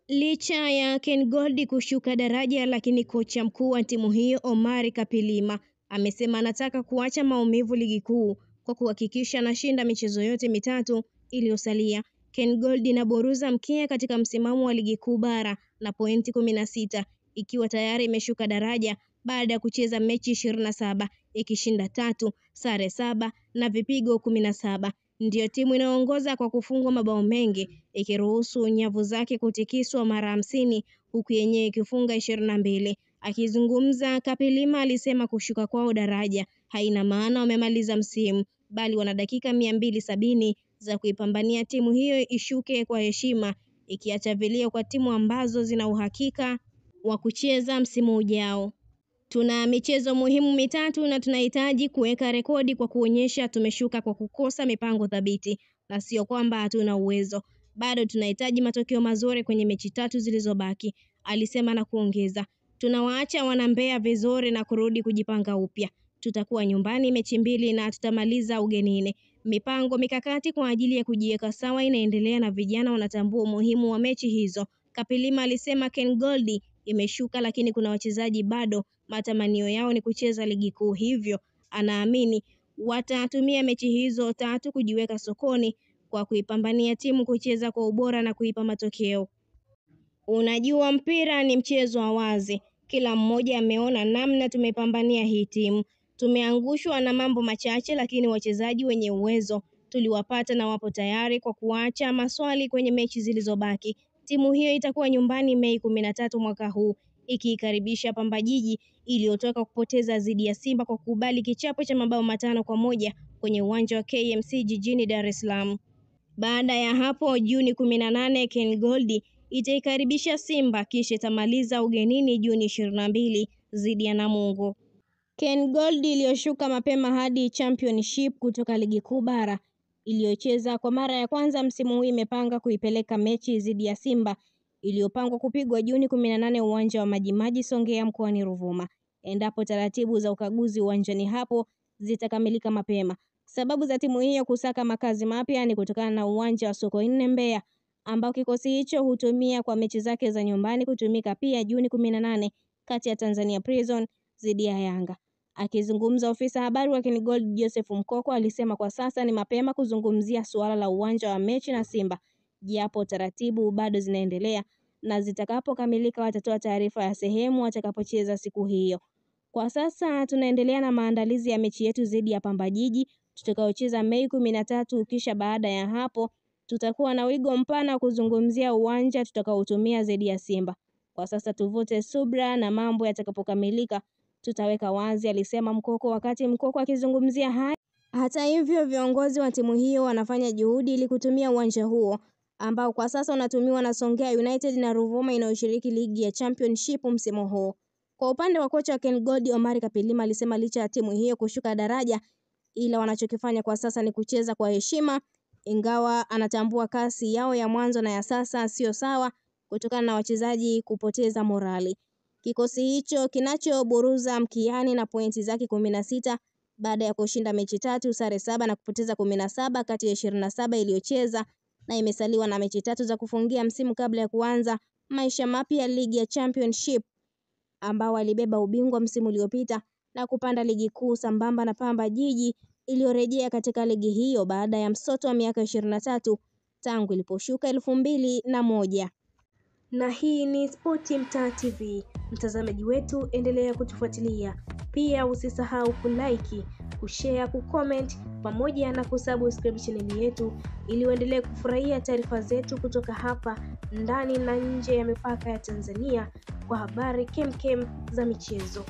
Licha ya Ken Gold kushuka daraja, lakini kocha mkuu wa timu hiyo Omar Kapilima amesema anataka kuacha maumivu ligi kuu kwa kuhakikisha anashinda michezo yote mitatu iliyosalia. Ken Gold inaburuza mkia katika msimamo wa ligi kuu bara na pointi 16 ikiwa tayari imeshuka daraja baada ya kucheza mechi 27, ikishinda 3, sare 7 na vipigo 17. Ndiyo timu inayoongoza kwa kufungwa mabao mengi, ikiruhusu nyavu zake kutikiswa mara 50 huku yenyewe ikifunga 22. Akizungumza, Kapilima alisema kushuka kwao daraja haina maana wamemaliza msimu, bali wana dakika 270 za kuipambania timu hiyo ishuke kwa heshima, ikiacha vilio kwa timu ambazo zina uhakika wa kucheza msimu ujao. Tuna michezo muhimu mitatu na tunahitaji kuweka rekodi kwa kuonyesha tumeshuka kwa kukosa mipango thabiti, na sio kwamba hatuna uwezo. Bado tunahitaji matokeo mazuri kwenye mechi tatu zilizobaki, alisema na kuongeza, tunawaacha wana Mbeya vizuri na kurudi kujipanga upya. Tutakuwa nyumbani mechi 2 na tutamaliza ugenini. Mipango mikakati kwa ajili ya kujiweka sawa inaendelea na vijana wanatambua umuhimu wa mechi hizo. Kapilima alisema Ken Gold imeshuka, lakini kuna wachezaji bado matamanio yao ni kucheza ligi kuu, hivyo anaamini watatumia mechi hizo tatu kujiweka sokoni kwa kuipambania timu kucheza kwa ubora na kuipa matokeo. Unajua, mpira ni mchezo wa wazi. Kila mmoja ameona namna tumepambania hii timu. Tumeangushwa na mambo machache, lakini wachezaji wenye uwezo tuliwapata na wapo tayari kwa kuacha maswali kwenye mechi zilizobaki. Timu hiyo itakuwa nyumbani Mei 13 mwaka huu, ikikaribisha Pamba Jiji iliyotoka kupoteza dhidi ya Simba kwa kukubali kichapo cha mabao 5-1 kwenye uwanja wa KMC jijini Dar es Salaam. Baada ya hapo, Juni 18, Ken Gold itaikaribisha Simba, kisha itamaliza ugenini Juni 22 dhidi ya Namungo. Ken Gold iliyoshuka mapema hadi Championship kutoka ligi kuu bara iliyocheza kwa mara ya kwanza msimu huu imepanga kuipeleka mechi dhidi ya Simba iliyopangwa kupigwa Juni 18 uwanja wa Majimaji Songea mkoani Ruvuma, endapo taratibu za ukaguzi uwanjani hapo zitakamilika mapema. Sababu za timu hiyo kusaka makazi mapya ni kutokana na uwanja wa Sokoine Mbeya ambao kikosi hicho hutumia kwa mechi zake za nyumbani kutumika pia Juni 18 kati ya Tanzania Prison dhidi ya Yanga. Akizungumza, ofisa habari wa Ken Gold Joseph Mkoko alisema kwa sasa ni mapema kuzungumzia suala la uwanja wa mechi na Simba, japo taratibu bado zinaendelea na zitakapokamilika watatoa taarifa ya sehemu watakapocheza siku hiyo. Kwa sasa tunaendelea na maandalizi ya mechi yetu dhidi ya Pamba Jiji tutakayocheza Mei 13, kisha baada ya hapo tutakuwa na wigo mpana kuzungumzia uwanja tutakaotumia dhidi ya Simba. Kwa sasa tuvute subra na mambo yatakapokamilika tutaweka wazi, alisema Mkoko. Wakati Mkoko akizungumzia haya, hata hivyo, viongozi wa timu hiyo wanafanya juhudi ili kutumia uwanja huo ambao kwa sasa unatumiwa na Songea United na Ruvuma inayoshiriki ligi ya Championship msimu huu. Kwa upande wa kocha wa Ken Gold Omar Kapilima alisema licha ya timu hiyo kushuka daraja, ila wanachokifanya kwa sasa ni kucheza kwa heshima, ingawa anatambua kasi yao ya mwanzo na ya sasa sio sawa kutokana na wachezaji kupoteza morali. Kikosi hicho kinachoburuza mkiani na pointi zake 16 baada ya kushinda mechi 3, sare 7 na kupoteza 17 kati ya 27 iliyocheza, na imesaliwa na mechi 3 za kufungia msimu kabla ya kuanza maisha mapya ligi ya Championship ambao walibeba ubingwa msimu uliopita na kupanda ligi kuu sambamba na Pamba Jiji iliyorejea katika ligi hiyo baada ya msoto wa miaka 23 tangu iliposhuka 2001. Na hii ni Spoti Mtaa TV. Mtazamaji wetu, endelea kutufuatilia. Pia usisahau kulike, kushare, kucomment pamoja na kusubscribe channel yetu ili uendelee kufurahia taarifa zetu kutoka hapa ndani na nje ya mipaka ya Tanzania kwa habari kemkem za michezo.